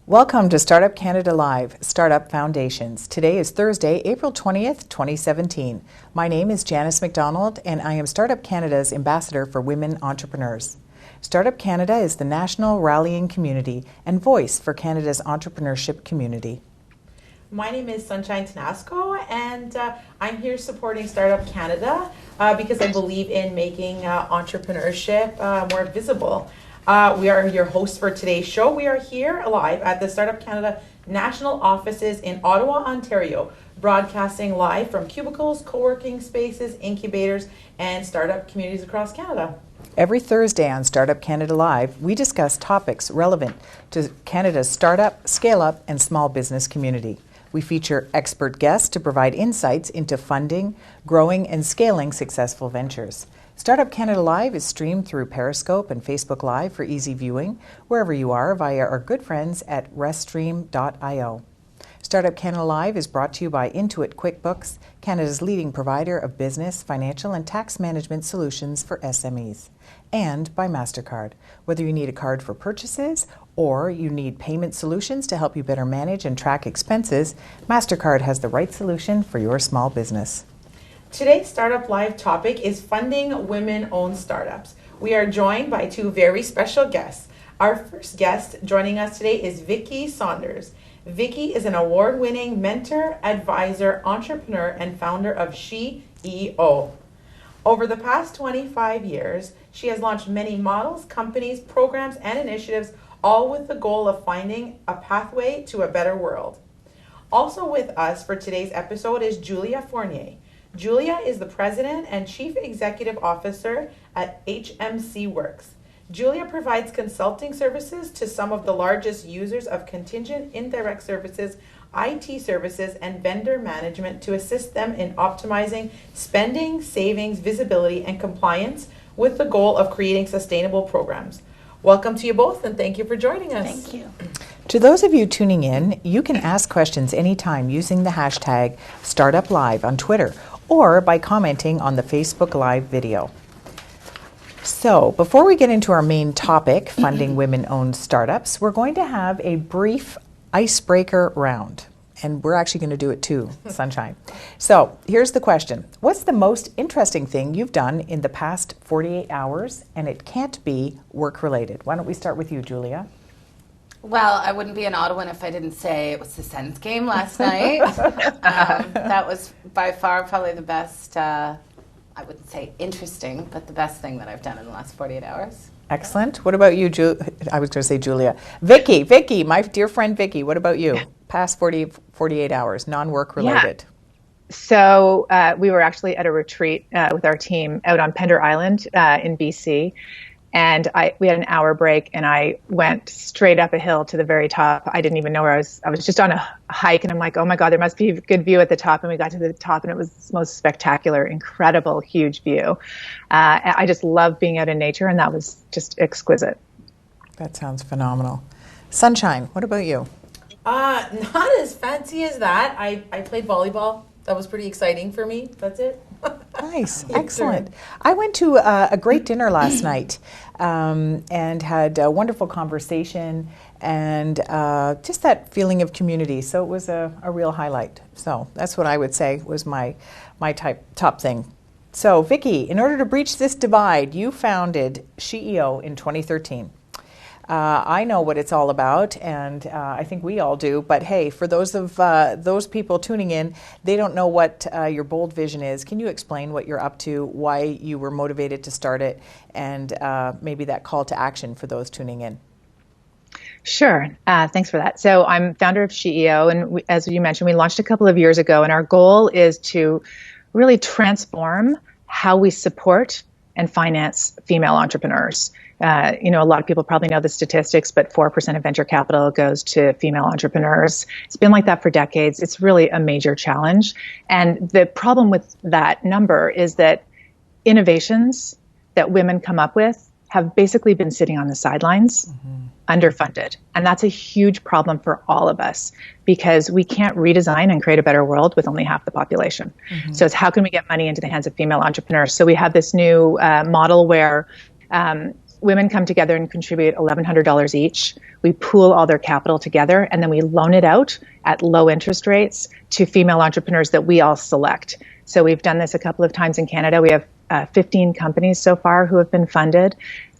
Welcome to Startup Canada Live, Startup Foundations. Today is Thursday, April 20th, 2017. My name is Janice McDonald, and I am Startup Canada's Ambassador for Women Entrepreneurs. Startup Canada is the national rallying community and voice for Canada's entrepreneurship community. My name is Sunshine Tenasco, and I'm here supporting Startup Canada because I believe in making entrepreneurship more visible. We are your hosts for today's show. We are here live at the Startup Canada national offices in Ottawa, Ontario, broadcasting live from cubicles, co-working spaces, incubators, and startup communities across Canada. Every Thursday on Startup Canada Live, we discuss topics relevant to Canada's startup, scale-up, and small business community. We feature expert guests to provide insights into funding, growing, and scaling successful ventures. Startup Canada Live is streamed through Periscope and Facebook Live for easy viewing, wherever you are, via our good friends at restream.io. Startup Canada Live is brought to you by Intuit QuickBooks, Canada's leading provider of business, financial, and tax management solutions for SMEs, and by Mastercard. Whether you need a card for purchases or you need payment solutions to help you better manage and track expenses, Mastercard has the right solution for your small business. Today's Startup Live topic is funding women-owned startups. We are joined by two very special guests. Our first guest joining us today is Vickie Saunders. Vickie is an award-winning mentor, advisor, entrepreneur, and founder of SheEO. Over the past 25 years, she has launched many models, companies, programs, and initiatives, all with the goal of finding a pathway to a better world. Also with us for today's episode is Julia Fournier. Julia is the President and Chief Executive Officer at HMC Works. Julia provides consulting services to some of the largest users of contingent indirect services, IT services, and vendor management to assist them in optimizing spending, savings, visibility, and compliance with the goal of creating sustainable programs. Welcome to you both, and thank you for joining us. Thank you. To those of you tuning in, you can ask questions anytime using the hashtag StartupLive on Twitter or by commenting on the Facebook Live video. So, before we get into our main topic, funding women-owned startups, we're going to have a brief icebreaker round. And we're actually going to do it too, Sunshine. So, here's the question. What's the most interesting thing you've done in the past 48 hours? And it can't be work-related. Why don't we start with you, Julia? Well, I wouldn't be an Ottawan if I didn't say it was the Sens game last night. That was by far probably the best, I wouldn't say interesting, but the best thing that I've done in the last 48 hours. Excellent. What about you, I was going to say Julia. Vickie, my dear friend Vickie, what about you? Past 48 hours, non-work related. Yeah. So we were actually at a retreat with our team out on Pender Island in BC. And we had an hour break, and I went straight up a hill to the very top. I didn't even know where I was. I was just on a hike, and I'm like, oh my God, there must be a good view at the top. And we got to the top, and it was the most spectacular, incredible, huge view. I just love being out in nature, and that was just exquisite. That sounds phenomenal. Sunshine, what about you? Not as fancy as that. I played volleyball. That was pretty exciting for me. That's it. Nice. Excellent. I went to a great dinner last night and had a wonderful conversation and just that feeling of community. So it was a real highlight. So that's what I would say was my top thing. So Vickie, in order to breach this divide, you founded SheEO in 2013. I know what it's all about, and I think we all do. But hey, for those people tuning in, they don't know what your bold vision is. Can you explain what you're up to, why you were motivated to start it, and maybe that call to action for those tuning in? Sure. Thanks for that. So I'm founder of SheEO, and as you mentioned, we launched a couple of years ago, and our goal is to really transform how we support and finance female entrepreneurs. A lot of people probably know the statistics, but 4% of venture capital goes to female entrepreneurs. It's been like that for decades. It's really a major challenge. And the problem with that number is that innovations that women come up with have basically been sitting on the sidelines, underfunded. And that's a huge problem for all of us because we can't redesign and create a better world with only half the population. So it's how can we get money into the hands of female entrepreneurs? So we have this new model where women come together and contribute $1,100 each. We pool all their capital together, and then we loan it out at low interest rates to female entrepreneurs that we all select. So we've done this a couple of times in Canada. We have 15 companies so far who have been funded.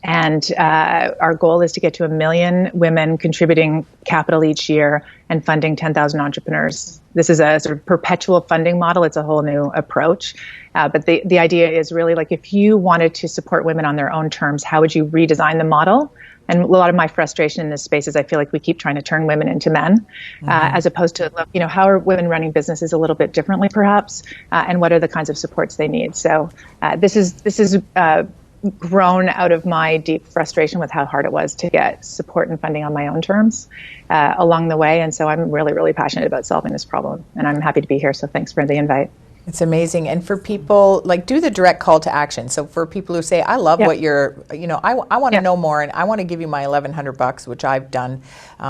And our goal is to get to 1 million women contributing capital each year and funding 10,000 entrepreneurs. This is a sort of perpetual funding model. It's a whole new approach. But the idea is really like if you wanted to support women on their own terms, how would you redesign the model? And a lot of my frustration in this space is I feel like we keep trying to turn women into men, as opposed to, how are women running businesses a little bit differently, perhaps, and what are the kinds of supports they need? So this is grown out of my deep frustration with how hard it was to get support and funding on my own terms along the way. And so I'm really, really passionate about solving this problem. And I'm happy to be here. So thanks for the invite. It's amazing. And for people, do the direct call to action. So for people who say, I love what you're, I want to know more and I want to give you my $1,100, which I've done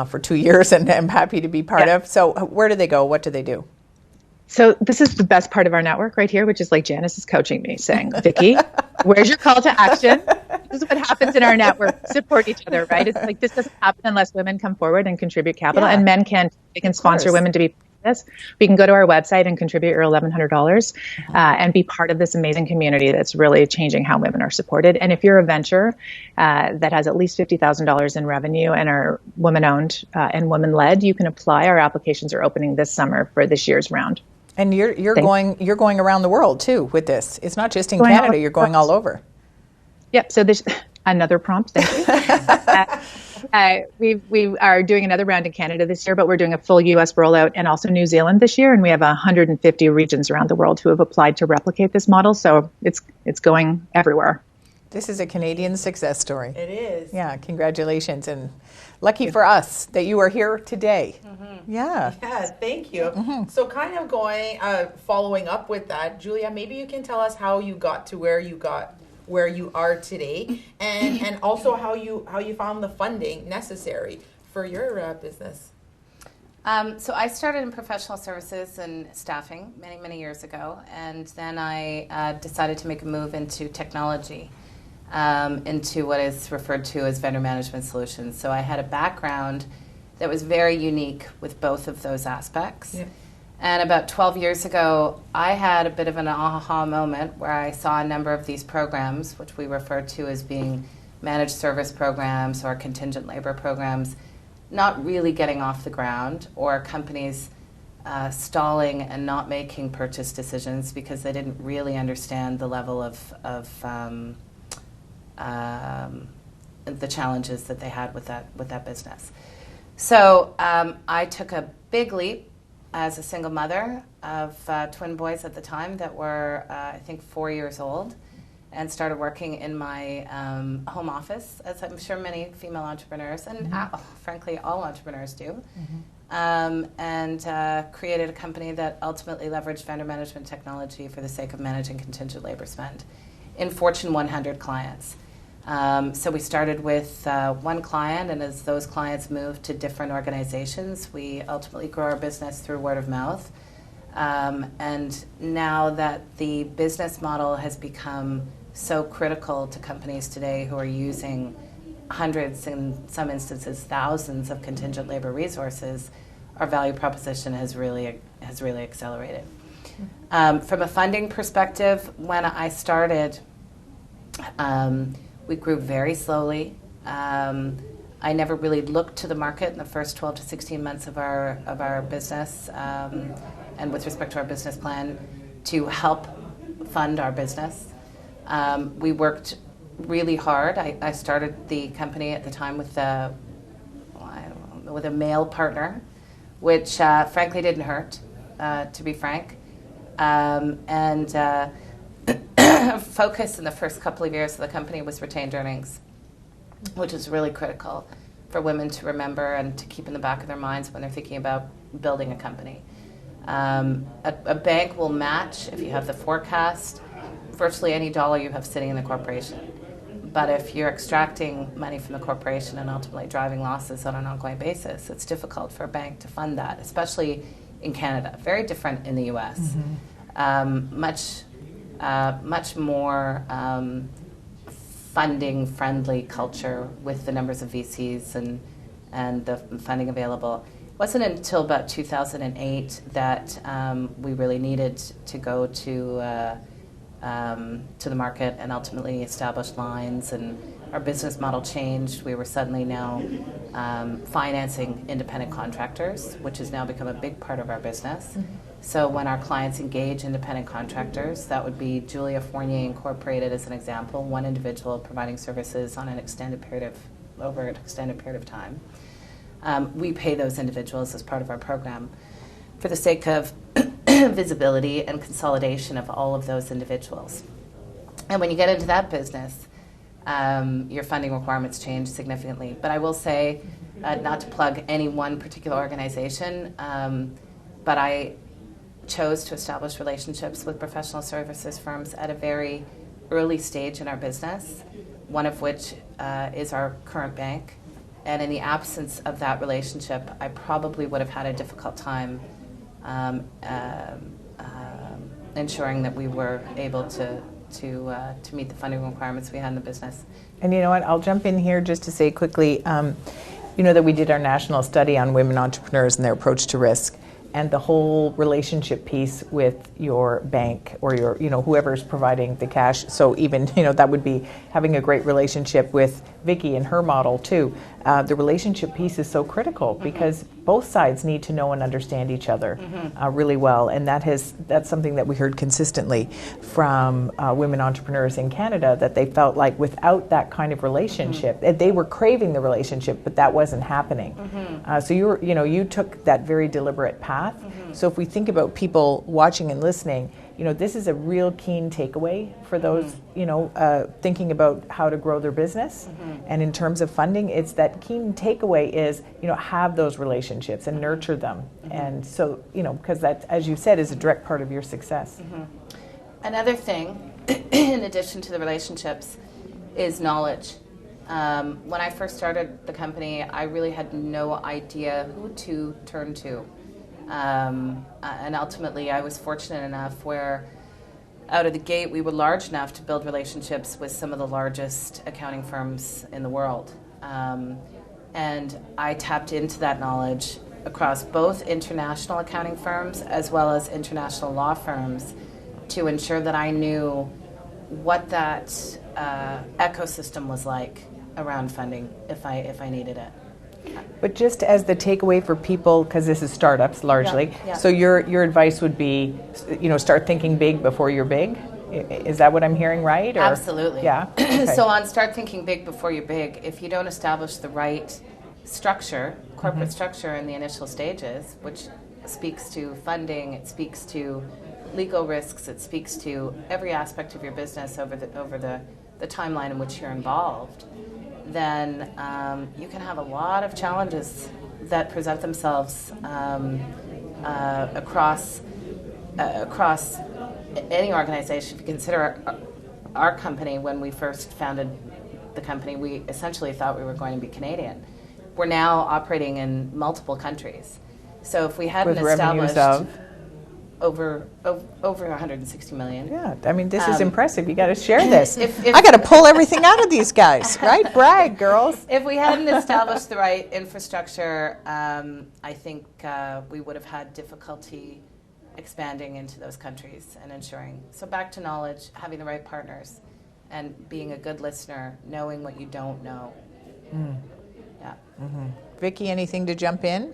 for 2 years and I'm happy to be part of. So where do they go? What do they do? So this is the best part of our network right here, which is like Janice is coaching me saying, Vickie, where's your call to action? This is what happens in our network. Support each other, right? It's like this doesn't happen unless women come forward and contribute capital, and men can. They can sponsor women to be this. We can go to our website and contribute your $1,100 and be part of this amazing community that's really changing how women are supported. And if you're a venture that has at least $50,000 in revenue and are women-owned and women-led, you can apply. Our applications are opening this summer for this year's round. And you're going around the world too with this. It's not just in Canada. You're going all over. Yep. So this another prompt. Thank you. We are doing another round in Canada this year, but we're doing a full U.S. rollout and also New Zealand this year. And we have 150 regions around the world who have applied to replicate this model. So it's going everywhere. This is a Canadian success story. It is. Yeah. Congratulations. And lucky for us that you are here today. Yeah, thank you. So kind of following up with that, Julia, maybe you can tell us how you got to where you are today and also how you found the funding necessary for your business. So I started in professional services and staffing many, many years ago, and then I decided to make a move into technology, into what is referred to as vendor management solutions. So I had a background that was very unique with both of those aspects. Yeah. And about 12 years ago, I had a bit of an aha moment where I saw a number of these programs, which we refer to as being managed service programs or contingent labor programs, not really getting off the ground, or companies stalling and not making purchase decisions because they didn't really understand the level of the challenges that they had with that business. So I took a big leap as a single mother of twin boys at the time that were, I think, 4 years old, and started working in my home office, as I'm sure many female entrepreneurs, and frankly, all entrepreneurs do, and created a company that ultimately leveraged vendor management technology for the sake of managing contingent labor spend in Fortune 100 clients. So we started with one client, and as those clients moved to different organizations, we ultimately grew our business through word of mouth. And now that the business model has become so critical to companies today who are using hundreds, in some instances thousands, of contingent labor resources, our value proposition has really accelerated. From a funding perspective, when I started, we grew very slowly. I never really looked to the market in the first 12 to 16 months of our business, and with respect to our business plan, to help fund our business. We worked really hard. I started the company at the time with a male partner, which frankly didn't hurt, to be frank. Focus in the first couple of years of the company was retained earnings, which is really critical for women to remember and to keep in the back of their minds when they're thinking about building a company. A bank will match, if you have the forecast, virtually any dollar you have sitting in the corporation. But if you're extracting money from the corporation and ultimately driving losses on an ongoing basis, it's difficult for a bank to fund that, especially in Canada. Very different in the U.S. Much more funding friendly culture with the numbers of VCs and the funding available. It wasn't until about 2008 that we really needed to go to the market and ultimately establish lines, and our business model changed. We were suddenly now financing independent contractors, which has now become a big part of our business. Mm-hmm. So when our clients engage independent contractors, that would be Julia Fournier Incorporated as an example, one individual providing services on over an extended period of time. We pay those individuals as part of our program for the sake of visibility and consolidation of all of those individuals. And when you get into that business, your funding requirements change significantly. But I will say, not to plug any one particular organization, but I chose to establish relationships with professional services firms at a very early stage in our business, one of which is our current bank. And in the absence of that relationship, I probably would have had a difficult time ensuring that we were able to meet the funding requirements we had in the business. And you know what, I'll jump in here just to say quickly, you know that we did our national study on women entrepreneurs and their approach to risk, and the whole relationship piece with your bank or your, you know, whoever's providing the cash. So even, you know, that would be having a great relationship with Vickie and her model too. The relationship piece is so critical because both sides need to know and understand each other really well. And that's something that we heard consistently from women entrepreneurs in Canada, that they felt like without that kind of relationship, they were craving the relationship, but that wasn't happening. So you took that very deliberate path. So if we think about people watching and listening, you know, this is a real keen takeaway for those, you know, thinking about how to grow their business. And in terms of funding, it's that keen takeaway is, you know, have those relationships and nurture them. And so, you know, because that, as you said, is a direct part of your success. Another thing, in addition to the relationships, is knowledge. When I first started the company, I really had no idea who to turn to. And ultimately, I was fortunate enough where out of the gate, we were large enough to build relationships with some of the largest accounting firms in the world. And I tapped into that knowledge across both international accounting firms as well as international law firms to ensure that I knew what that ecosystem was like around funding if I needed it. But just as the takeaway for people, because this is startups largely, so your advice would be, you know, start thinking big before you're big? Is that what I'm hearing right? Or? Absolutely. Yeah. Okay. So on start thinking big before you're big, if you don't establish the right structure, corporate structure in the initial stages, which speaks to funding, it speaks to legal risks, it speaks to every aspect of your business over the timeline in which you're involved, then you can have a lot of challenges that present themselves across any organization. If you consider our company, when we first founded the company, we essentially thought we were going to be Canadian. We're now operating in multiple countries. So if we hadn't established over 160 million. Yeah, I mean, this is impressive. You got to share this. I got to pull everything out of these guys, right? Brag, girls. If we hadn't established the right infrastructure, I think we would have had difficulty expanding into those countries and ensuring. So back to knowledge, having the right partners, and being a good listener, knowing what you don't know. Yeah. Vickie, anything to jump in?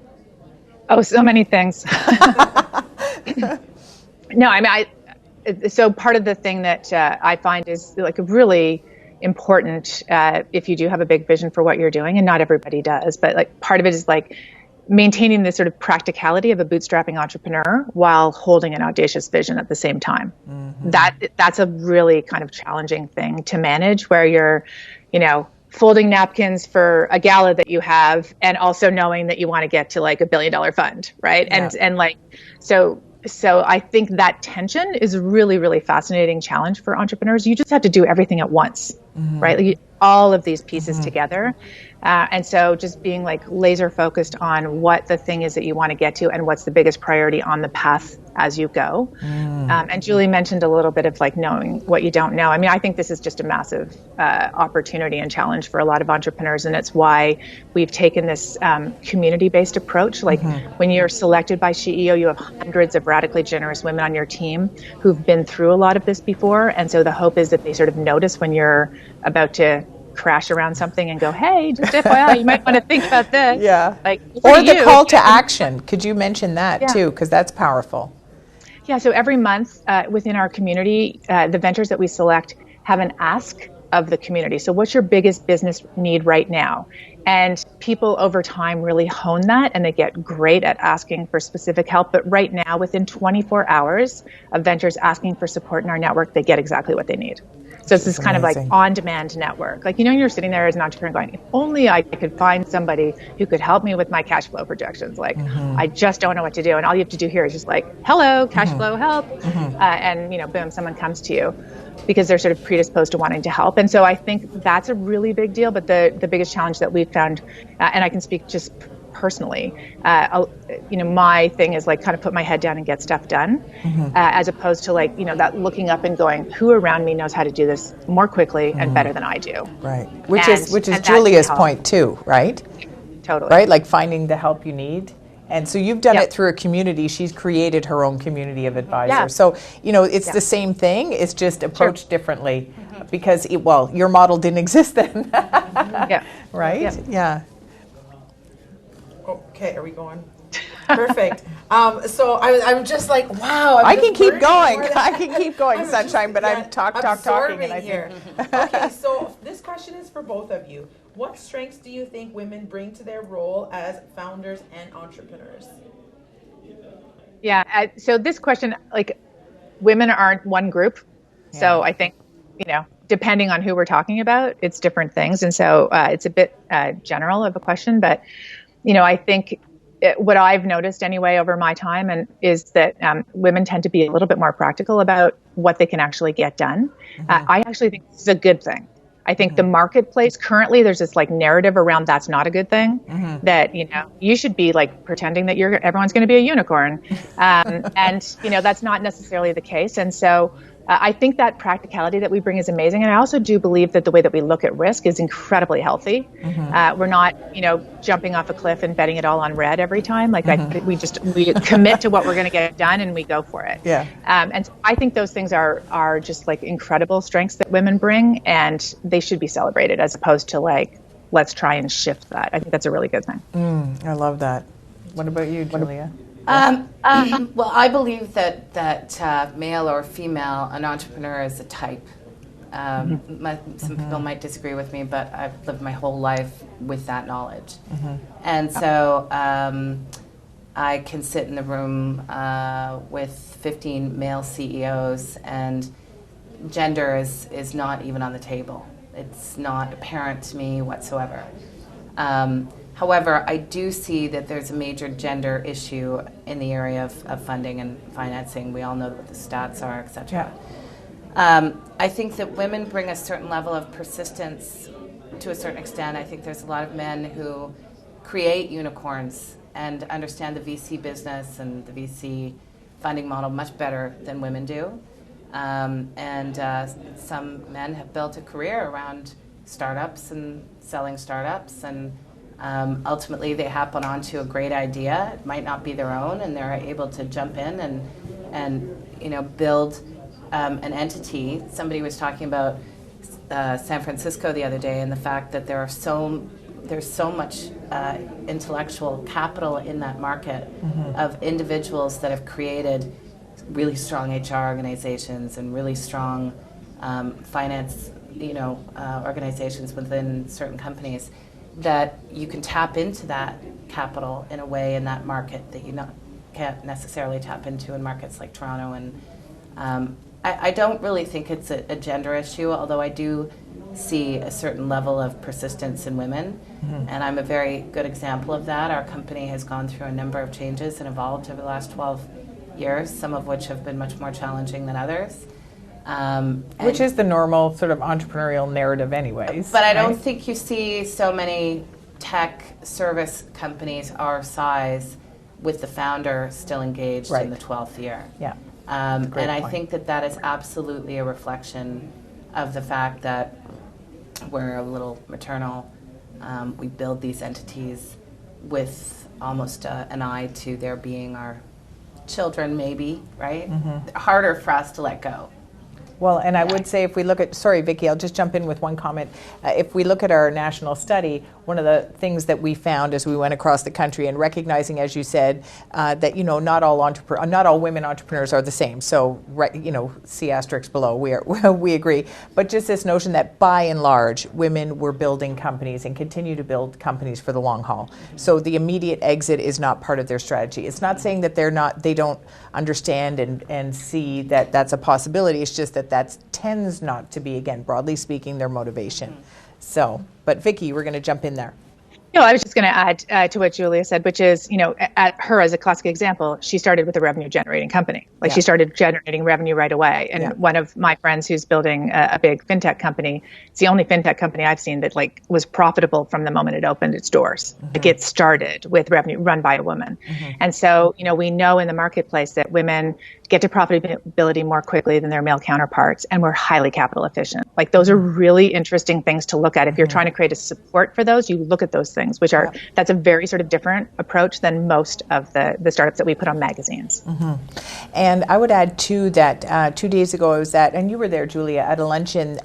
Oh, so many things. No, I mean, so part of the thing that I find is like really important if you do have a big vision for what you're doing, and not everybody does, but like part of it is like maintaining the sort of practicality of a bootstrapping entrepreneur while holding an audacious vision at the same time. That's a really kind of challenging thing to manage, where you're, you know, folding napkins for a gala that you have, and also knowing that you want to get to like $1 billion fund, right? Yeah. And like, so I think that tension is a really, really fascinating challenge for entrepreneurs. You just have to do everything at once, right? Like all of these pieces together. And so just being like laser focused on what the thing is that you want to get to and what's the biggest priority on the path as you go. And Julie mentioned a little bit of like knowing what you don't know. I mean, I think this is just a massive opportunity and challenge for a lot of entrepreneurs. And it's why we've taken this community-based approach. Like when you're selected by CEO, you have hundreds of radically generous women on your team who've been through a lot of this before. And so the hope is that they sort of notice when you're about to crash around something and go, hey, just FYI, you might want to think about this. Yeah. Like, or the call to action. Could you mention that too? Because that's powerful. Yeah, so every month within our community, the ventures that we select have an ask of the community. So what's your biggest business need right now? And people over time really hone that and they get great at asking for specific help. But right now, within 24 hours of ventures asking for support in our network, they get exactly what they need. So it's this kind of like on-demand network. Like, you know, you're sitting there as an entrepreneur going, if only I could find somebody who could help me with my cash flow projections. Like, I just don't know what to do. And all you have to do here is just like, hello, cash flow help. And, you know, boom, someone comes to you because they're sort of predisposed to wanting to help. And so I think that's a really big deal. But the biggest challenge that we've found, and I can speak just personally, you know, my thing is like kind of put my head down and get stuff done, as opposed to like, you know, that looking up and going, who around me knows how to do this more quickly and better than I do. Right. Which is Julia's point too, right? Totally. Right? Like finding the help you need. And so you've done it through a community. She's created her own community of advisors. Yeah. So, you know, it's the same thing. It's just approached differently because, your model didn't exist then. Right? Yeah. Okay, are we going? Perfect. So I'm just like, wow. I can keep going. I can keep going, Sunshine, but I'm talking, and I here. Okay, so this question is for both of you. What strengths do you think women bring to their role as founders and entrepreneurs? Yeah. So this question, like, women aren't one group. Yeah. So I think, you know, depending on who we're talking about, it's different things. And so it's a bit general of a question, but you know, I think what I've noticed anyway over my time is that women tend to be a little bit more practical about what they can actually get done. I actually think this is a good thing. I think the marketplace currently, there's this like narrative around that's not a good thing, that, you know, you should be like pretending that everyone's going to be a unicorn. And, you know, that's not necessarily the case. And so I think that practicality that we bring is amazing. And I also do believe that the way that we look at risk is incredibly healthy. We're not, you know, jumping off a cliff and betting it all on red every time. Like we commit to what we're going to get done and we go for it. Yeah. And I think those things are just like incredible strengths that women bring, and they should be celebrated as opposed to like, let's try and shift that. I think that's a really good thing. I love that. What about you, Julia? Well, I believe that male or female, an entrepreneur is a type. Some people might disagree with me, but I've lived my whole life with that knowledge. And so I can sit in the room with 15 male CEOs, and gender is not even on the table. It's not apparent to me whatsoever. However, I do see that there's a major gender issue in the area of funding and financing. We all know what the stats are, et cetera. I think that women bring a certain level of persistence to a certain extent. I think there's a lot of men who create unicorns and understand the VC business and the VC funding model much better than women do. And some men have built a career around startups and selling startups, and ultimately they happen onto a great idea. It might not be their own, and they're able to jump in and you know, build an entity. Somebody was talking about San Francisco the other day, and the fact that there's so much intellectual capital in that market of individuals that have created really strong HR organizations and really strong finance, you know, organizations within certain companies, that you can tap into that capital in a way in that market that you can't necessarily tap into in markets like Toronto. And I don't really think it's a gender issue, although I do see a certain level of persistence in women. And I'm a very good example of that. Our company has gone through a number of changes and evolved over the last 12 years, some of which have been much more challenging than others. Which is the normal sort of entrepreneurial narrative anyways. But I don't right? think you see so many tech service companies our size with the founder still engaged Right. in the 12th year. Yeah. And Great I point. think that is absolutely a reflection of the fact that we're a little maternal. We build these entities with almost an eye to their being our children, maybe, right? Harder for us to let go. Well, and I would say if we look at, sorry, Vickie, I'll just jump in with one comment. If we look at our national study, one of the things that we found as we went across the country and recognizing, as you said, that, not all women entrepreneurs are the same. So, see asterisk below, we agree. But just this notion that by and large, women were building companies and continue to build companies for the long haul. So the immediate exit is not part of their strategy. It's not saying that they don't understand and see that that's a possibility. It's just that tends not to be, again, broadly speaking, their motivation. So, but Vickie, you were going to jump in there. No, I was just going to add to what Julia said, which is, at her as a classic example, she started with a revenue generating company. Like she started generating revenue right away. And one of my friends who's building a big fintech company, it's the only fintech company I've seen that was profitable from the moment it opened its doors. Like it started with revenue run by a woman. And so, we know in the marketplace that women get to profitability more quickly than their male counterparts, and we're highly capital efficient. Like those are really interesting things to look at. If you're trying to create a support for those, you look at those things, which are, that's a very sort of different approach than most of the startups that we put on magazines. And I would add too that 2 days ago I was at, and you were there, Julia, at a luncheon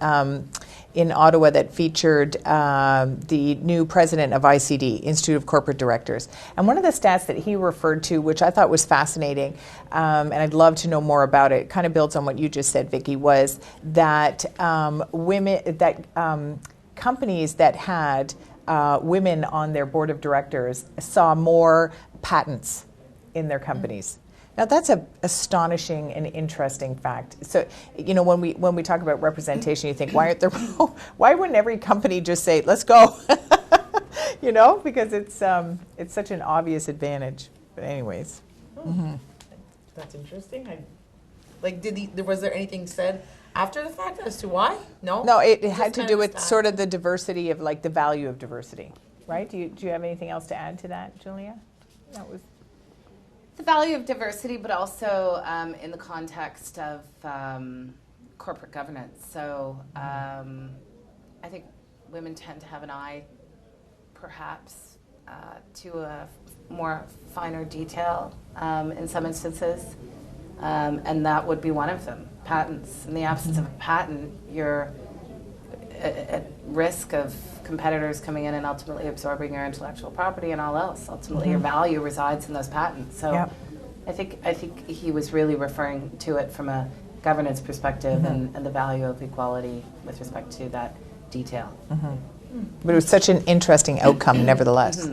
in Ottawa that featured the new president of ICD, Institute of Corporate Directors. And one of the stats that he referred to, which I thought was fascinating, and I'd love to know more about it, kind of builds on what you just said, Vickie, was that companies that had women on their board of directors saw more patents in their companies. Now that's an astonishing and interesting fact. So, when we talk about representation, you think, why wouldn't every company just say, "Let's go," because it's such an obvious advantage. But anyways, That's interesting. Was there anything said after the fact as to why? No. No, it had to do with sort of the diversity of the value of diversity, right? Do you have anything else to add to that, Julia? That was. The value of diversity, but also in the context of corporate governance. So I think women tend to have an eye, perhaps, to a more finer detail in some instances, and that would be one of them, patents. In the absence of a patent, you're at risk of competitors coming in and ultimately absorbing your intellectual property and all else. Ultimately, your value resides in those patents. So I think he was really referring to it from a governance perspective and the value of equality with respect to that detail. But it was such an interesting outcome, nevertheless.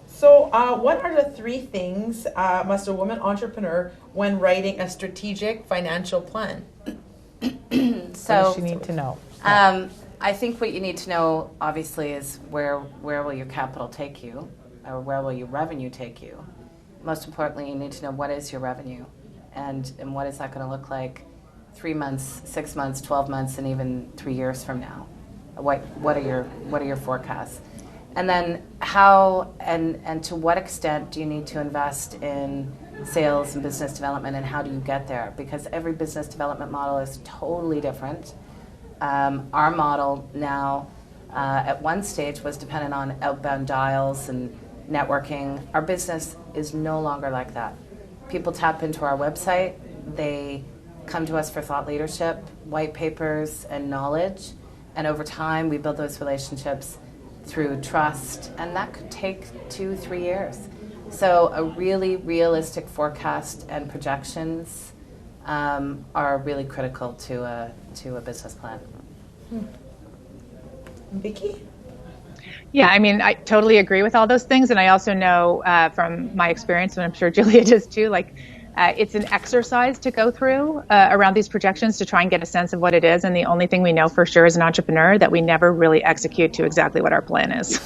So what are the 3 things must a woman entrepreneur when writing a strategic financial plan? What does she need to know? I think what you need to know, obviously, is where will your capital take you, or where will your revenue take you. Most importantly, you need to know what is your revenue, and what is that going to look like 3 months, 6 months, 12 months, and even 3 years from now. What are your forecasts, and then how and to what extent do you need to invest in sales and business development, and how do you get there? Because every business development model is totally different. Our model now, at one stage, was dependent on outbound dials and networking. Our business is no longer like that. People tap into our website. They come to us for thought leadership, white papers, and knowledge. And over time, we build those relationships through trust, and that could take 2-3 years. So a really realistic forecast and projections are really critical to a business plan. Vickie? Yeah, I mean, I totally agree with all those things. And I also know from my experience, and I'm sure Julia does too, It's an exercise to go through around these projections to try and get a sense of what it is. And the only thing we know for sure as an entrepreneur that we never really execute to exactly what our plan is,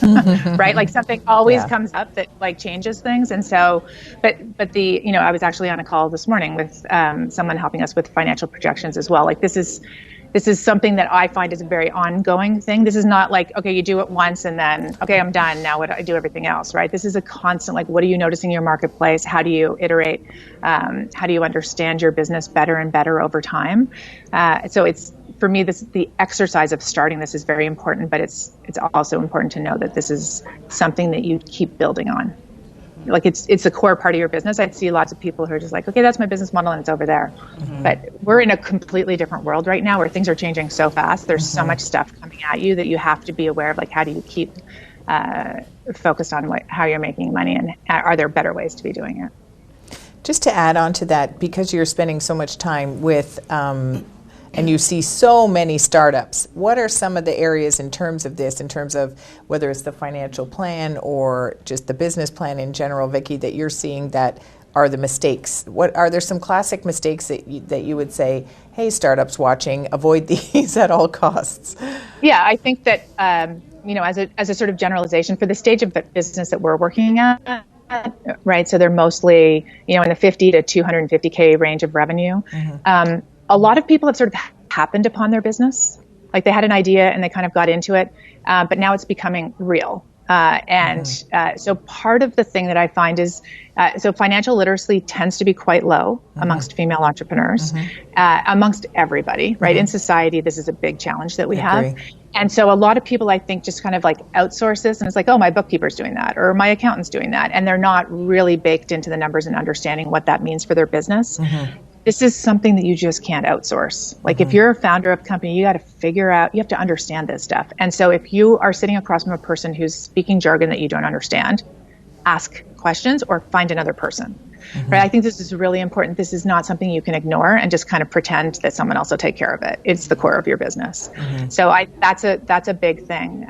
right? Like something always comes up that like changes things. And so, but the, I was actually on a call this morning with someone helping us with financial projections as well. Like this is something that I find is a very ongoing thing. This is not like, okay, you do it once and then, okay, I'm done. Now what do I do everything else, right? This is a constant, like, what are you noticing in your marketplace? How do you iterate? How do you understand your business better and better over time? So it's, for me, the exercise of starting this is very important, but it's also important to know that this is something that you keep building on. Like it's a core part of your business. I'd see lots of people who are just like, okay, that's my business model and it's over there. But we're in a completely different world right now where things are changing so fast. There's so much stuff coming at you that you have to be aware of, like, how do you keep focused on how you're making money, and are there better ways to be doing it? Just to add on to that, because you're spending so much time with and you see so many startups, what are some of the areas in terms of this, in terms of whether it's the financial plan or just the business plan in general, Vickie, that you're seeing that are the mistakes? What are there some classic mistakes that you would say, hey, startups watching, avoid these at all costs? Yeah, I think that as a sort of generalization for the stage of the business that we're working at, right? So they're mostly in the 50 to 250K range of revenue. A lot of people have sort of happened upon their business. Like they had an idea and they kind of got into it, but now it's becoming real. So part of the thing that I find is, so financial literacy tends to be quite low amongst female entrepreneurs, amongst everybody, right? In society, this is a big challenge that we have. And so a lot of people, I think, just kind of like outsource this, and it's like, oh, my bookkeeper's doing that, or my accountant's doing that. And they're not really baked into the numbers and understanding what that means for their business. This is something that you just can't outsource. Like if you're a founder of a company, you got to figure out, you have to understand this stuff. And so if you are sitting across from a person who's speaking jargon that you don't understand, ask questions or find another person. Right? I think this is really important. This is not something you can ignore and just kind of pretend that someone else will take care of it. It's the core of your business. So that's a big thing.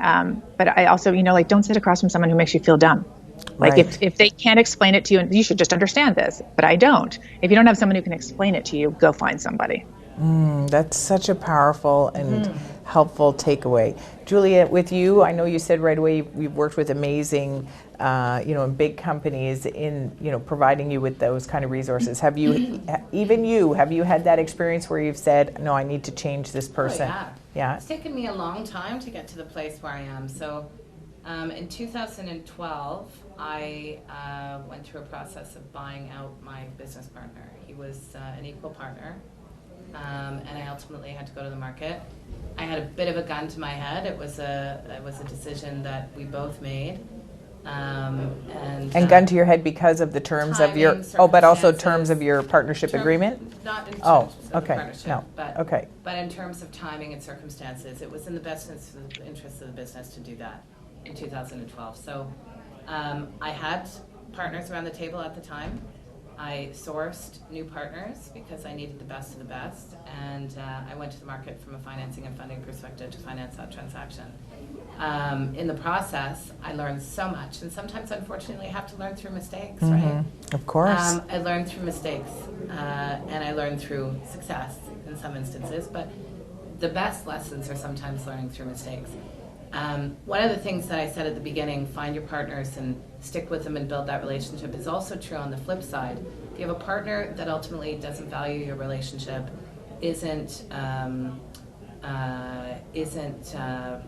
But I also, like, don't sit across from someone who makes you feel dumb. Like if they can't explain it to you, you should just understand this, but I don't. If you don't have someone who can explain it to you, go find somebody. That's such a powerful and helpful takeaway. Julia, with you, I know you said right away you've worked with amazing, big companies in, providing you with those kind of resources. Have you, have you had that experience where you've said, no, I need to change this person? Oh, yeah. It's taken me a long time to get to the place where I am. So in 2012, I went through a process of buying out my business partner. He was an equal partner, and I ultimately had to go to the market. I had a bit of a gun to my head. It was a decision that we both made. And gun to your head because of the terms of your, but also terms of your partnership agreement? Not in terms of the partnership, no. But in terms of timing and circumstances, it was in the best interest of the business to do that in 2012. So I had partners around the table at the time. I sourced new partners because I needed the best of the best, and I went to the market from a financing and funding perspective to finance that transaction. In the process, I learned so much, and sometimes, unfortunately, I have to learn through mistakes, right? Of course. I learned through mistakes, and I learned through success in some instances, but the best lessons are sometimes learning through mistakes. One of the things that I said at the beginning, find your partners and stick with them and build that relationship, is also true on the flip side. If you have a partner that ultimately doesn't value your relationship, isn't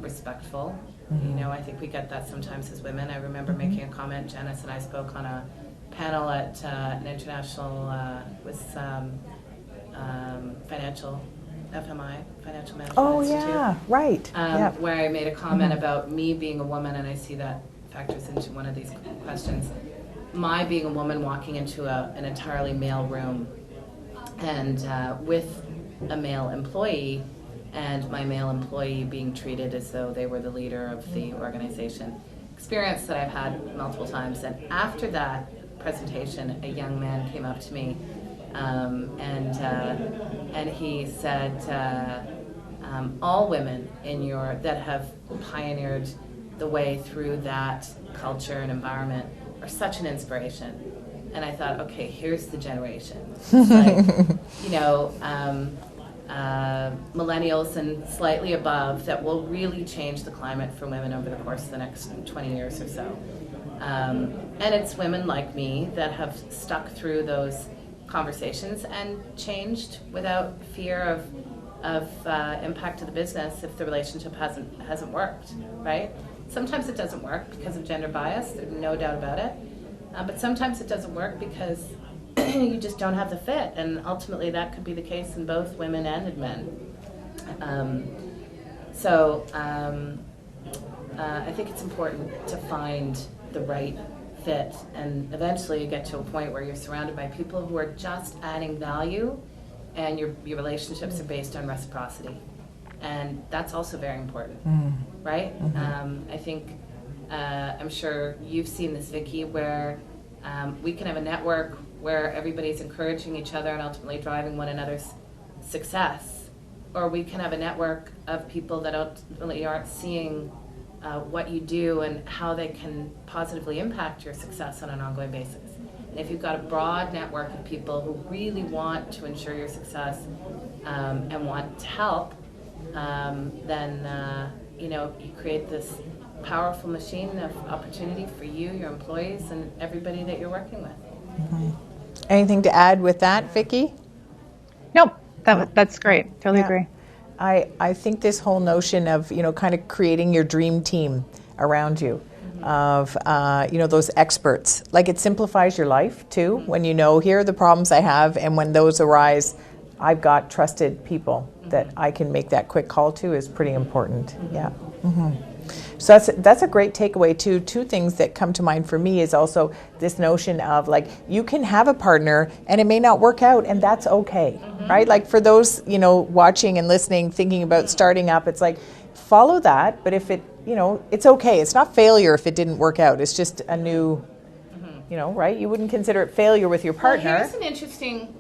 respectful, I think we get that sometimes as women. I remember making a comment, Janice and I spoke on a panel at an international, financial FMI, Financial Management Institute. Where I made a comment about me being a woman, and I see that factors into one of these questions. My being a woman walking into an entirely male room and with a male employee, and my male employee being treated as though they were the leader of the organization. Experience that I've had multiple times. And after that presentation, a young man came up to me and he said, all women that have pioneered the way through that culture and environment are such an inspiration. And I thought, okay, here's the generation. It's like, you know, millennials and slightly above that will really change the climate for women over the course of the next 20 years or so. And it's women like me that have stuck through those conversations and changed without fear of impact to the business if the relationship hasn't worked, right? Sometimes it doesn't work because of gender bias, there's no doubt about it. But sometimes it doesn't work because you just don't have the fit, and ultimately that could be the case in both women and in men. I think it's important to find the right fit, and eventually you get to a point where you're surrounded by people who are just adding value, and your relationships are based on reciprocity, and that's also very important, right? I think I'm sure you've seen this, Vickie, where we can have a network where everybody's encouraging each other and ultimately driving one another's success, or we can have a network of people that ultimately aren't seeing what you do and how they can positively impact your success on an ongoing basis. And if you've got a broad network of people who really want to ensure your success and want to help, then you create this powerful machine of opportunity for you, your employees, and everybody that you're working with. Anything to add with that, Vickie? Nope, that's great. Totally agree. I think this whole notion of, kind of creating your dream team around you, of, those experts, like it simplifies your life too, when here are the problems I have, and when those arise, I've got trusted people that I can make that quick call to is pretty important. Yeah. So that's a great takeaway too. Two things that come to mind for me is also this notion of like, you can have a partner and it may not work out, and that's okay, right? Like for those, watching and listening, thinking about starting up, it's like, follow that, but if it, it's okay. It's not failure if it didn't work out. It's just a new, right? You wouldn't consider it failure with your partner. Well, here's an interesting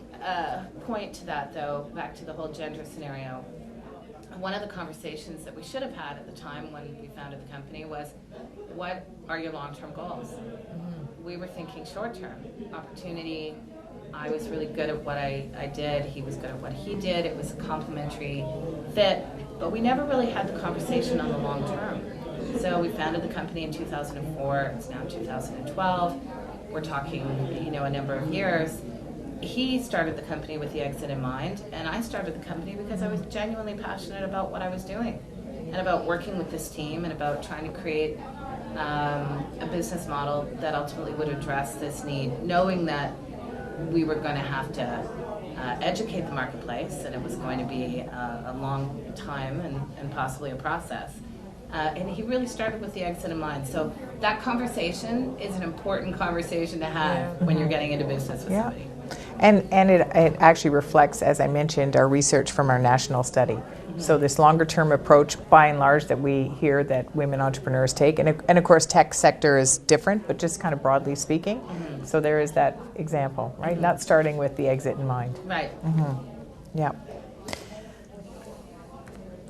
point to that, though, back to the whole gender scenario. One of the conversations that we should have had at the time when we founded the company was, what are your long-term goals? We were thinking short-term. Opportunity. I was really good at what I did. He was good at what he did. It was a complementary fit. But we never really had the conversation on the long term. So we founded the company in 2004. It's now 2012. We're talking, a number of years. He started the company with the exit in mind, and I started the company because I was genuinely passionate about what I was doing and about working with this team and about trying to create a business model that ultimately would address this need, knowing that we were going to have to educate the marketplace, and it was going to be a long time and possibly a process. And he really started with the exit in mind. So that conversation is an important conversation to have when you're getting into business with somebody. And it actually reflects, as I mentioned, our research from our national study. So this longer term approach, by and large, that we hear that women entrepreneurs take, and of course tech sector is different, but just kind of broadly speaking. So there is that example, right? Not starting with the exit in mind. Right. Yeah.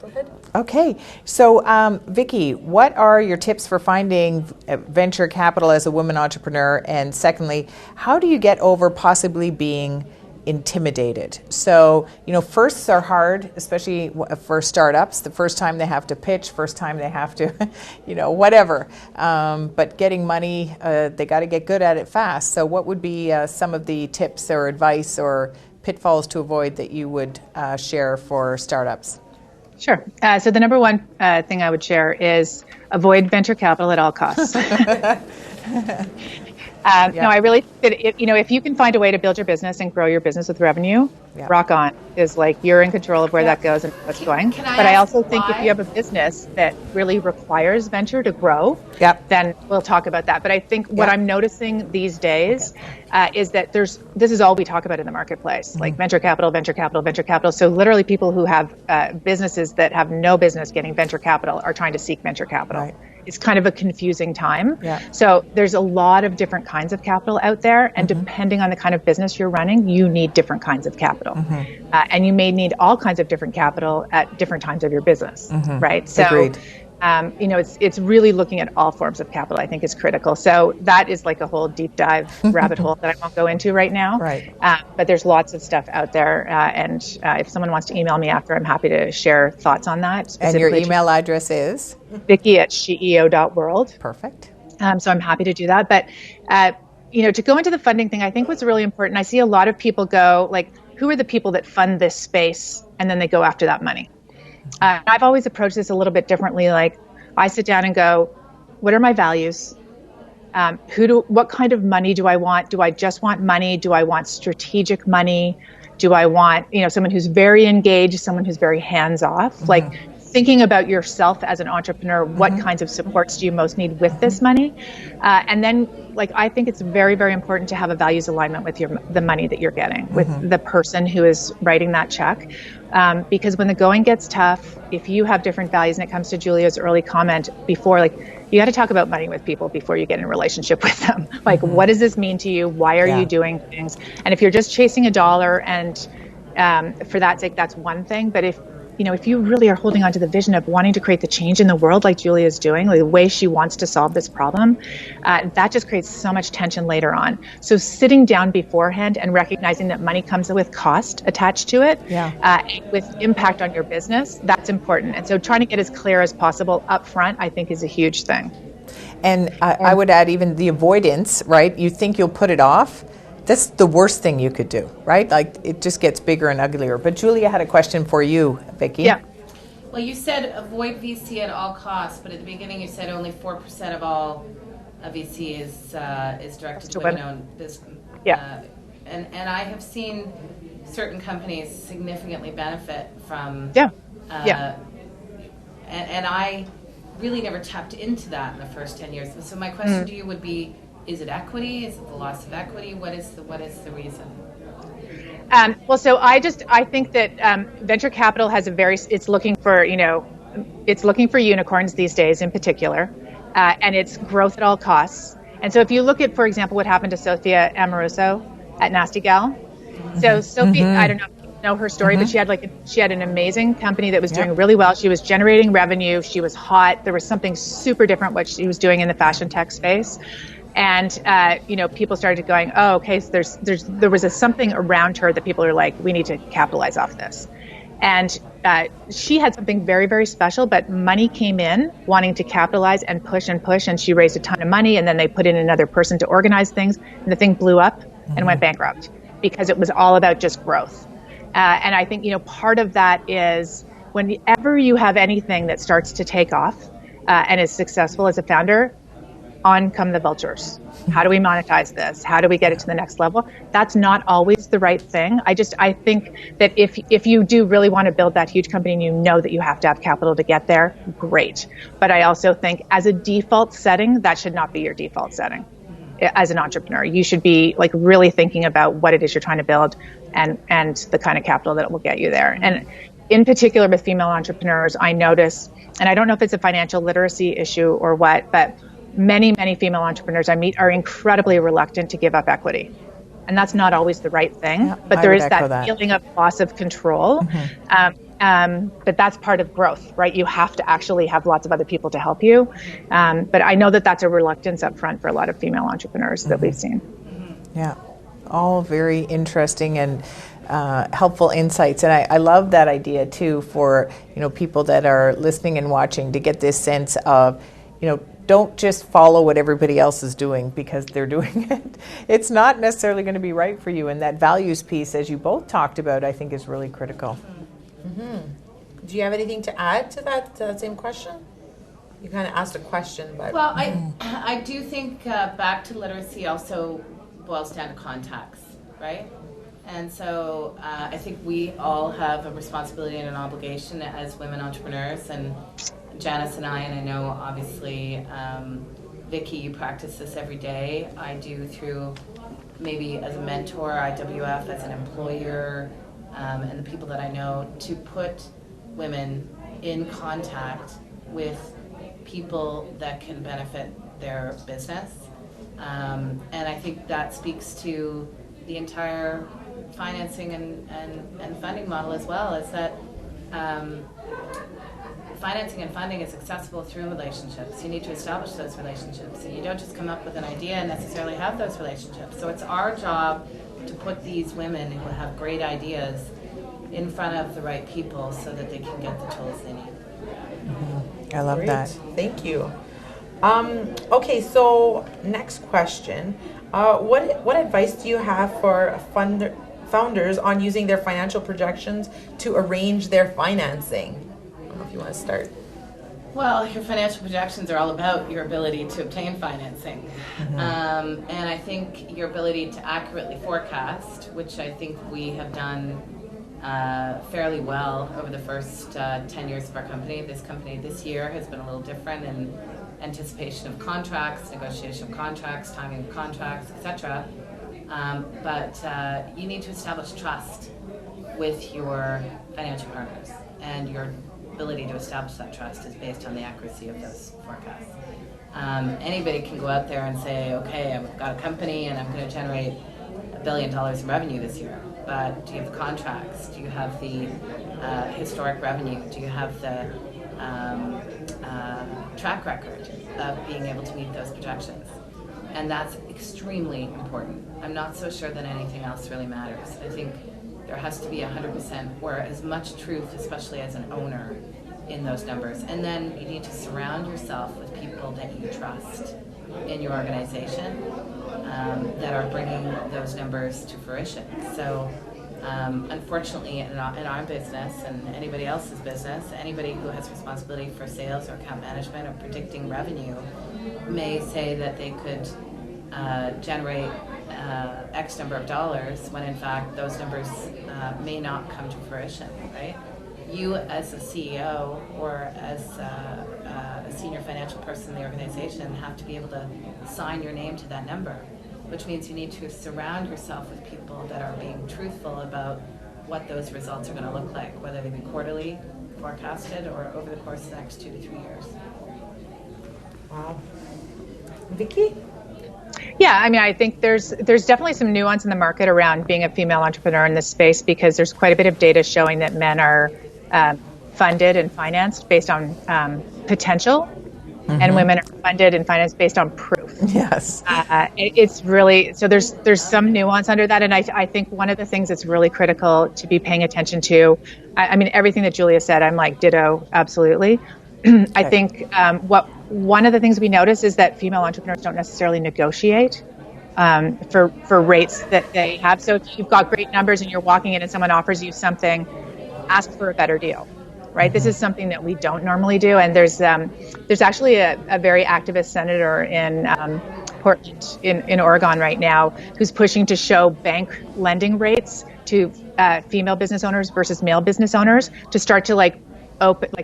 Go ahead. Okay, so Vickie, what are your tips for finding venture capital as a woman entrepreneur? And secondly, how do you get over possibly being intimidated? So, firsts are hard, especially for startups. The first time they have to pitch, first time they have to, whatever. But getting money, they got to get good at it fast. So what would be some of the tips or advice or pitfalls to avoid that you would share for startups? Sure. So the number one thing I would share is avoid venture capital at all costs. No, I really think that if you can find a way to build your business and grow your business with revenue, rock on. Is like you're in control of where that goes and what's going. But I also think if you have a business that really requires venture to grow, then we'll talk about that. But I think what I'm noticing these days is that this is all we talk about in the marketplace, like venture capital, venture capital, venture capital. So literally people who have businesses that have no business getting venture capital are trying to seek venture capital. Right. It's kind of a confusing time. So there's a lot of different kinds of capital out there, and depending on the kind of business you're running, you need different kinds of capital. And you may need all kinds of different capital at different times of your business, right? So It's really looking at all forms of capital, I think, is critical. So that is like a whole deep dive rabbit hole that I won't go into right now. Right. But there's lots of stuff out there. And if someone wants to email me after, I'm happy to share thoughts on that. And your email address is? Vickie@sheo.world. Perfect. So I'm happy to do that. But, to go into the funding thing, I think what's really important, I see a lot of people go, like, who are the people that fund this space? And then they go after that money. I've always approached this a little bit differently. Like, I sit down and go, what are my values? What kind of money do I want? Do I just want money? Do I want strategic money? Do I want, someone who's very engaged, someone who's very hands-off? Mm-hmm. Like, thinking about yourself as an entrepreneur, what kinds of supports do you most need with this money? And then, I think it's very, very important to have a values alignment with the money that you're getting, with the person who is writing that check. Because when the going gets tough, if you have different values, and it comes to Julia's early comment before, you got to talk about money with people before you get in a relationship with them. What does this mean to you? Why are you doing things? And if you're just chasing a dollar, and for that sake, that's one thing. But if you really are holding on to the vision of wanting to create the change in the world like Julia is doing, the way she wants to solve this problem, that just creates so much tension later on. So sitting down beforehand and recognizing that money comes with cost attached to it, with impact on your business, that's important. And so trying to get as clear as possible up front, I think, is a huge thing. And I would add even the avoidance, right? You think you'll put it off. That's the worst thing you could do, right? It just gets bigger and uglier. But Julia had a question for you, Vickie. Yeah. Well, you said avoid VC at all costs, but at the beginning you said only 4% of all VC is directed to women-owned business. Yeah. And I have seen certain companies significantly benefit from. And I really never tapped into that in the first 10 years. So my question to you would be: is it equity? Is it the loss of equity? What is the reason? So I think that venture capital has it's looking for unicorns these days in particular, and it's growth at all costs. And so if you look at, for example, what happened to Sophia Amoruso at Nasty Gal. So Sophie, I don't know if you know her story, but she had an amazing company that was doing really well. She was generating revenue. She was hot. There was something super different what she was doing in the fashion tech space. And, people started going, oh, okay, so there was something around her that people are like, we need to capitalize off this. And she had something very, very special, but money came in wanting to capitalize and push, and she raised a ton of money, and then they put in another person to organize things, and the thing blew up and went bankrupt because it was all about just growth. And I think, part of that is whenever you have anything that starts to take off and is successful as a founder, on come the vultures. How do we monetize this? How do we get it to the next level? That's not always the right thing. I think that if you do really want to build that huge company and you know that you have to have capital to get there, great. But I also think as a default setting, that should not be your default setting. As an entrepreneur, you should be really thinking about what it is you're trying to build and the kind of capital that will get you there. And in particular with female entrepreneurs, I notice, and I don't know if it's a financial literacy issue or what, but many, many female entrepreneurs I meet are incredibly reluctant to give up equity. And that's not always the right thing, but there is that feeling of loss of control. But that's part of growth, right? You have to actually have lots of other people to help you. But I know that that's a reluctance up front for a lot of female entrepreneurs that we've seen. Yeah, all very interesting and helpful insights. And I love that idea too for, people that are listening and watching to get this sense of, don't just follow what everybody else is doing because they're doing it. It's not necessarily going to be right for you. And that values piece, as you both talked about, I think is really critical. Do you have anything to add to that same question? You kind of asked a question, but... Well, I do think back to literacy also boils down to context, right? And so I think we all have a responsibility and an obligation as women entrepreneurs, and Janice and I know obviously, Vickie, you practice this every day. I do through maybe as a mentor, IWF, as an employer, and the people that I know, to put women in contact with people that can benefit their business. And I think that speaks to the entire financing and funding model as well, is that financing and funding is accessible through relationships. You need to establish those relationships. And you don't just come up with an idea and necessarily have those relationships. So it's our job to put these women who have great ideas in front of the right people so that they can get the tools they need. I love Great. that. Thank you. Okay, so next question. What advice do you have for founders on using their financial projections to arrange their financing? I don't know if you want to start. Well, your financial projections are all about your ability to obtain financing. And I think your ability to accurately forecast, which I think we have done fairly well over the first 10 years of our company. This company this year has been a little different in anticipation of contracts, negotiation of contracts, timing of contracts, etc. But you need to establish trust with your financial partners, and your ability to establish that trust is based on the accuracy of those forecasts. Anybody can go out there and say, okay, I've got a company and I'm going to generate $1 billion in revenue this year. But do you have the contracts? Do you have the historic revenue? Do you have the track record of being able to meet those projections? And that's extremely important. I'm not so sure that anything else really matters. I think there has to be 100% or as much truth, especially as an owner, in those numbers. And then you need to surround yourself with people that you trust in your organization that are bringing those numbers to fruition. So unfortunately in our business and anybody else's business, anybody who has responsibility for sales or account management or predicting revenue may say that they could generate X number of dollars when in fact those numbers may not come to fruition, right? You as a CEO or as a senior financial person in the organization have to be able to sign your name to that number, which means you need to surround yourself with people that are being truthful about what those results are going to look like, whether they be quarterly forecasted or over the course of the next 2 to 3 years. Wow. Vickie? Yeah, I mean, I think there's definitely some nuance in the market around being a female entrepreneur in this space, because there's quite a bit of data showing that men are funded and financed based on potential, and women are funded and financed based on proof. Yes. It's really, so there's some nuance under that, and I think one of the things that's really critical to be paying attention to, I mean, everything that Julia said, I'm like, ditto, absolutely. I think one of the things we notice is that female entrepreneurs don't necessarily negotiate for rates that they have. So if you've got great numbers and you're walking in and someone offers you something, ask for a better deal, right? This is something that we don't normally do. And there's actually a very activist senator in Portland, in Oregon right now, who's pushing to show bank lending rates to female business owners versus male business owners to start to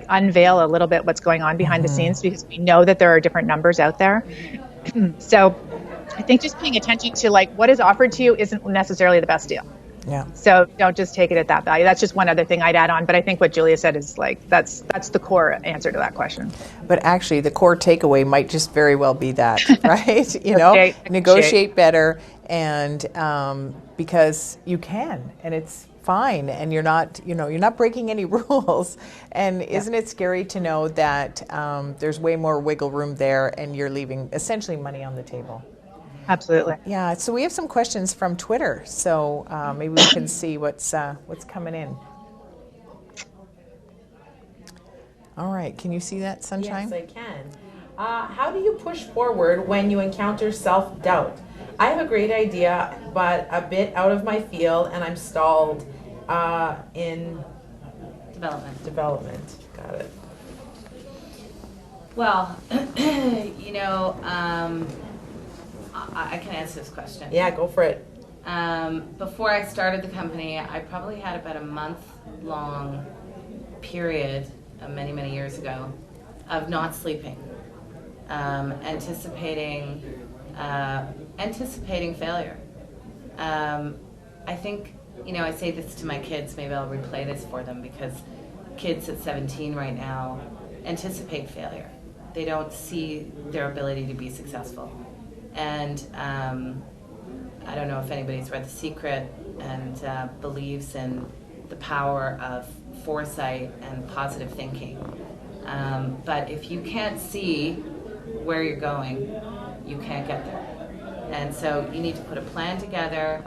unveil a little bit what's going on behind the scenes, because we know that there are different numbers out there. So I think just paying attention to what is offered to you isn't necessarily the best deal. Yeah. So don't just take it at that value. That's just one other thing I'd add on. But I think what Julia said is that's the core answer to that question. But actually, the core takeaway might just very well be that, right? Negotiate better, and because you can, and it's fine, and you're not breaking any rules. And isn't it scary to know that there's way more wiggle room there, and you're leaving essentially money on the table? Absolutely. Yeah. So we have some questions from Twitter. So maybe we can see what's coming in. All right. Can you see that, Sunshine? Yes, I can. How do you push forward when you encounter self-doubt? I have a great idea, but a bit out of my field, and I'm stalled in development. Got it. Well, I can answer this question. Yeah, go for it. Before I started the company, I probably had about a month-long period, many, many years ago, of not sleeping, anticipating failure. I think, I say this to my kids, maybe I'll replay this for them, because kids at 17 right now anticipate failure. They don't see their ability to be successful. And I don't know if anybody's read The Secret and believes in the power of foresight and positive thinking. But if you can't see where you're going, you can't get there. And so you need to put a plan together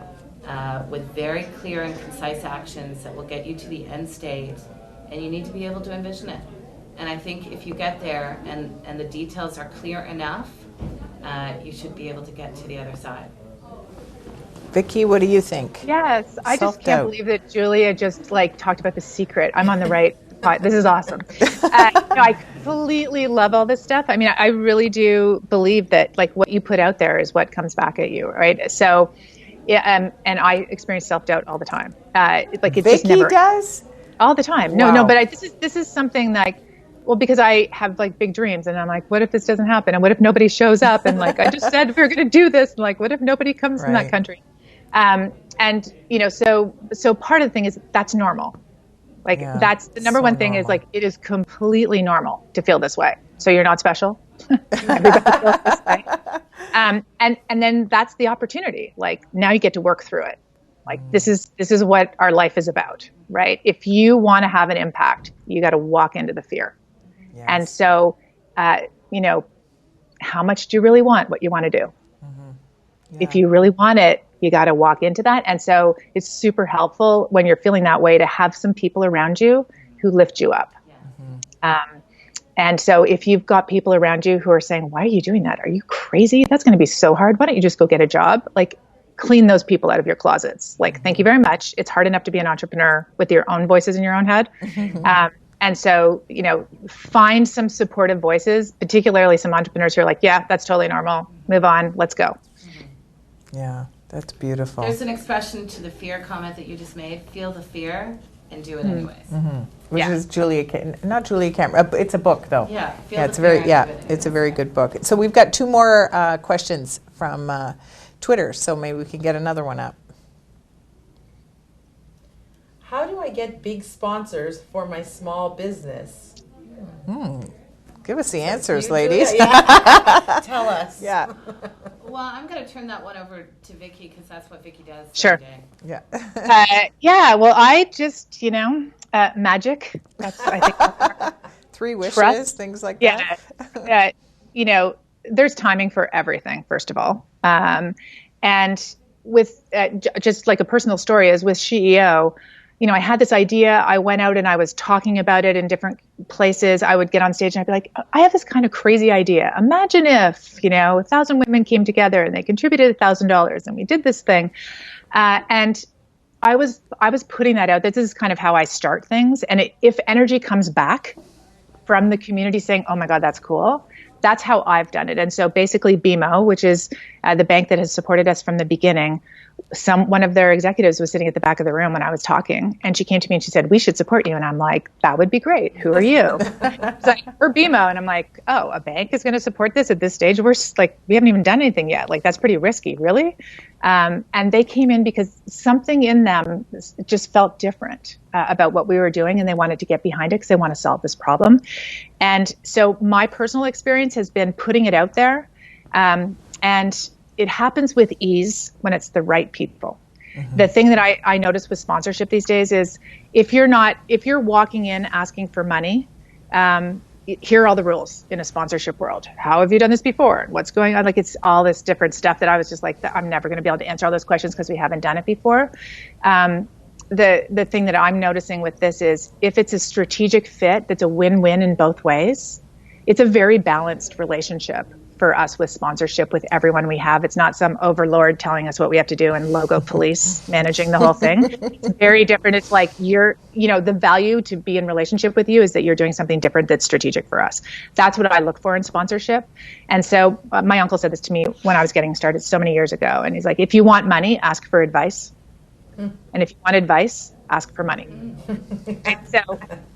with very clear and concise actions that will get you to the end state, and you need to be able to envision it. And I think if you get there and the details are clear enough, you should be able to get to the other side. Vickie, what do you think? Yes, I just Self-doubt. can't believe that Julia just talked about the secret. I'm on the right spot. This is awesome. I completely love all this stuff. I mean, I really do believe that what you put out there is what comes back at you, right? So, yeah, and I experience self-doubt all the time. It's Vickie just never does? all the time. Wow. No, but this is something because I have big dreams, and I'm like, what if this doesn't happen? And what if nobody shows up? And I just said we were going to do this. And what if nobody comes from that country? And so part of the thing is that's normal. That's the number one thing normal. It is completely normal to feel this way. So you're not special. Everybody feels this way. And then that's the opportunity. Now you get to work through it. This is what our life is about, right? If you want to have an impact, you got to walk into the fear. Yes. And so, how much do you really want what you want to do? Mm-hmm. Yeah. If you really want it, you got to walk into that. And so it's super helpful when you're feeling that way to have some people around you who lift you up. Yeah. Mm-hmm. And so if you've got people around you who are saying, why are you doing that? Are you crazy? That's going to be so hard. Why don't you just go get a job? Clean those people out of your closets. Thank you very much. It's hard enough to be an entrepreneur with your own voices in your own head. And so, find some supportive voices, particularly some entrepreneurs who are yeah, that's totally normal. Move on. Let's go. Yeah, that's beautiful. There's an expression to the fear comment that you just made. Feel the fear and do it anyways. Mm-hmm. Which is not Julia Cameron. It's a book, though. Yeah, it's a very good book. So we've got two more questions from Twitter, so maybe we can get another one up. How do I get big sponsors for my small business? Give us the answers, ladies. Yeah. Tell us. Yeah. Well, I'm going to turn that one over to Vickie because that's what Vickie does. Sure. Day. Yeah. Well, I just, magic. That's I think 3 wishes, trust. Things like that. There's timing for everything. First of all, and with just a personal story is with CEO. I had this idea. I went out and I was talking about it in different places. I would get on stage and I'd be like, I have this kind of crazy idea. Imagine if, 1,000 women came together and they contributed $1,000 and we did this thing. And I was putting that out. This is kind of how I start things. And if energy comes back from the community saying, oh my God, that's cool. That's how I've done it. And so basically BMO, which is the bank that has supported us from the beginning, one of their executives was sitting at the back of the room when I was talking, and she came to me and she said, we should support you. And I'm like, that would be great. Who are you? It's we're BMO. And I'm like, oh, a bank is going to support this at this stage? We're we haven't even done anything yet. That's pretty risky. Really? And they came in because something in them just felt different about what we were doing, and they wanted to get behind it because they want to solve this problem. And so my personal experience has been putting it out there, and it happens with ease when it's the right people. Mm-hmm. The thing that I notice with sponsorship these days is if you're walking in asking for money, here are all the rules in a sponsorship world. How have you done this before? What's going on? It's all this different stuff that I was just I'm never going to be able to answer all those questions because we haven't done it before. The thing that I'm noticing with this is if it's a strategic fit that's a win-win in both ways, it's a very balanced relationship for us with sponsorship with everyone we have. It's not some overlord telling us what we have to do and logo police managing the whole thing. It's very different. It's the value to be in relationship with you is that you're doing something different that's strategic for us. That's what I look for in sponsorship. And so my uncle said this to me when I was getting started so many years ago. And he's like, if you want money, ask for advice. And if you want advice, ask for money.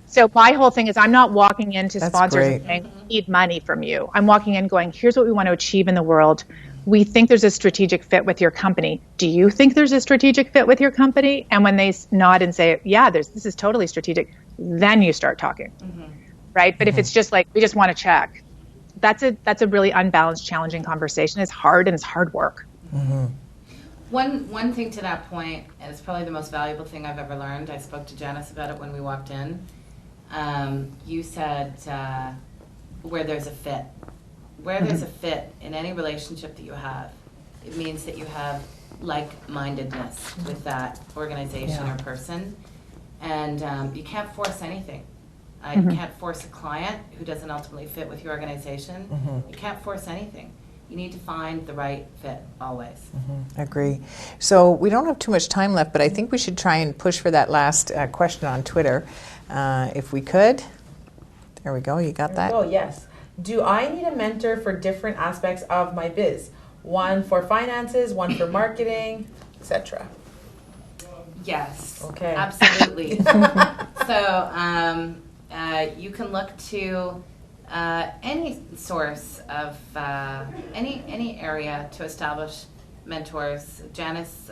So my whole thing is I'm not walking into sponsors and saying, we need money from you. I'm walking in going, here's what we want to achieve in the world. We think there's a strategic fit with your company. Do you think there's a strategic fit with your company? And when they nod and say, yeah, this is totally strategic, then you start talking, right? But if it's just we just want to check, that's a really unbalanced, challenging conversation. It's hard and it's hard work. Mm-hmm. One thing to that point, and it's probably the most valuable thing I've ever learned, I spoke to Janice about it when we walked in, You said where there's a fit. Where there's a fit in any relationship that you have, it means that you have like-mindedness with that organization or person. And you can't force anything. You can't force a client who doesn't ultimately fit with your organization. You can't force anything. You need to find the right fit always. Agree. So we don't have too much time left, but I think we should try and push for that last question on Twitter, if we could. There we go. You got that? Oh, yes. Do I need a mentor for different aspects of my biz? One for finances, one for marketing, etc. Yes. Okay. Absolutely. So you can look to any source of any area to establish mentors. Janice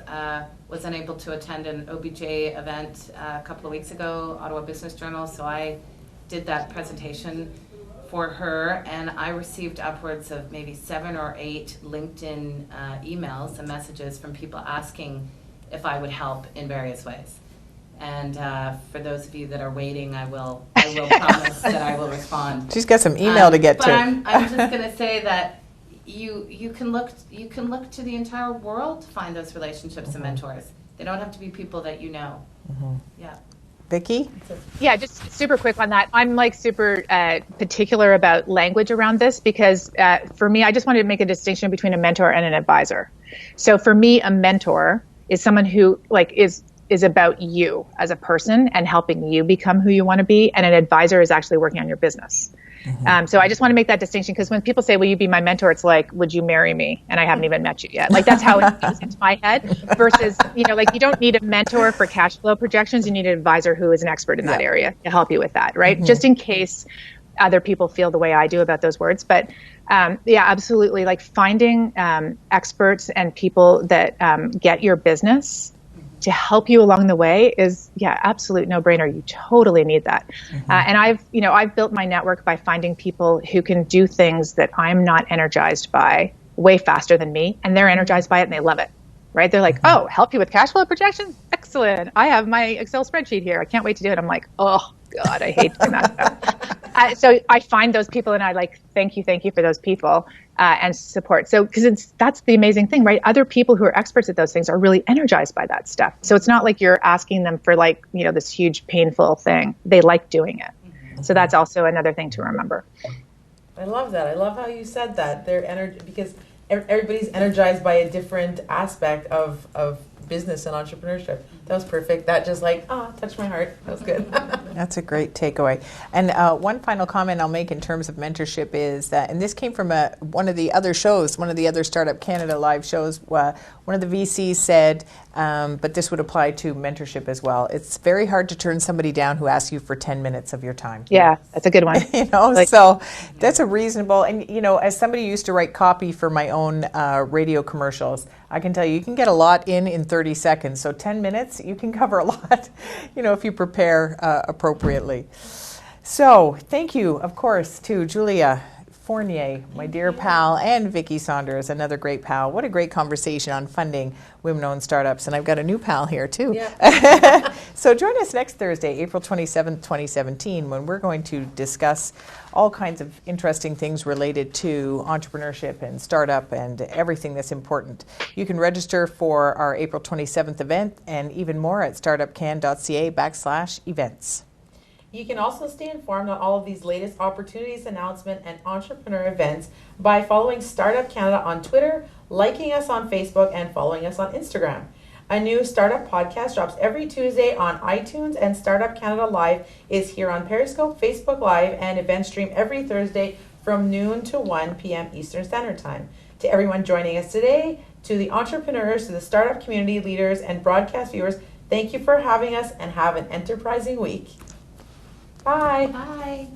was unable to attend an OBJ event a couple of weeks ago, Ottawa Business Journal, so I did that presentation for her, and I received upwards of maybe 7 or 8 LinkedIn emails and messages from people asking if I would help in various ways. And for those of you that are waiting, I will promise that I will respond. She's got some email to get to. But I'm just going to say that you can look to the entire world to find those relationships and mentors. They don't have to be people that you know. Yeah. Vickie? Yeah, just super quick on that. I'm super particular about language around this because for me, I just wanted to make a distinction between a mentor and an advisor. So for me, a mentor is someone who is about you as a person and helping you become who you want to be, and an advisor is actually working on your business. So I just want to make that distinction because when people say, will you be my mentor? It's like, would you marry me? And I haven't even met you yet. That's how it goes into my head versus, you don't need a mentor for cash flow projections. You need an advisor who is an expert in that area to help you with that, right? Just in case other people feel the way I do about those words. But yeah, absolutely. Finding experts and people that get your business to help you along the way is, absolute no-brainer. You totally need that. And I've built my network by finding people who can do things that I'm not energized by way faster than me, and they're energized by it and they love it, right? They're like, oh, help you with cash flow projections? Excellent. I have my Excel spreadsheet here. I can't wait to do it. I'm like, oh God, I hate doing that stuff. So I find those people and I thank you for those people and support. So, because that's the amazing thing, right? Other people who are experts at those things are really energized by that stuff. So it's not like you're asking them for this huge painful thing. They like doing it. So that's also another thing to remember. I love that. I love how you said that. They're because everybody's energized by a different aspect of business and entrepreneurship. That was perfect. That just touched my heart. That was good. That's a great takeaway. And one final comment I'll make in terms of mentorship is that, and this came from one of the other shows, one of the other Startup Canada live shows, one of the VCs said, but this would apply to mentorship as well. It's very hard to turn somebody down who asks you for 10 minutes of your time. Yeah, that's a good one. So that's a reasonable, and as somebody who used to write copy for my own radio commercials, I can tell you can get a lot in 30 seconds. So 10 minutes, you can cover a lot, if you prepare appropriately. So thank you, of course, to Julia Fournier, my dear pal, and Vickie Saunders, another great pal. What a great conversation on funding women-owned startups. And I've got a new pal here, too. Yeah. So join us next Thursday, April 27th, 2017, when we're going to discuss all kinds of interesting things related to entrepreneurship and startup and everything that's important. You can register for our April 27th event and even more at startupcan.ca/events. You can also stay informed on all of these latest opportunities, announcement, and entrepreneur events by following Startup Canada on Twitter, liking us on Facebook, and following us on Instagram. A new Startup podcast drops every Tuesday on iTunes, and Startup Canada Live is here on Periscope, Facebook Live, and event stream every Thursday from noon to 1 p.m. Eastern Standard Time. To everyone joining us today, to the entrepreneurs, to the startup community leaders, and broadcast viewers, thank you for having us, and have an enterprising week. Bye. Bye.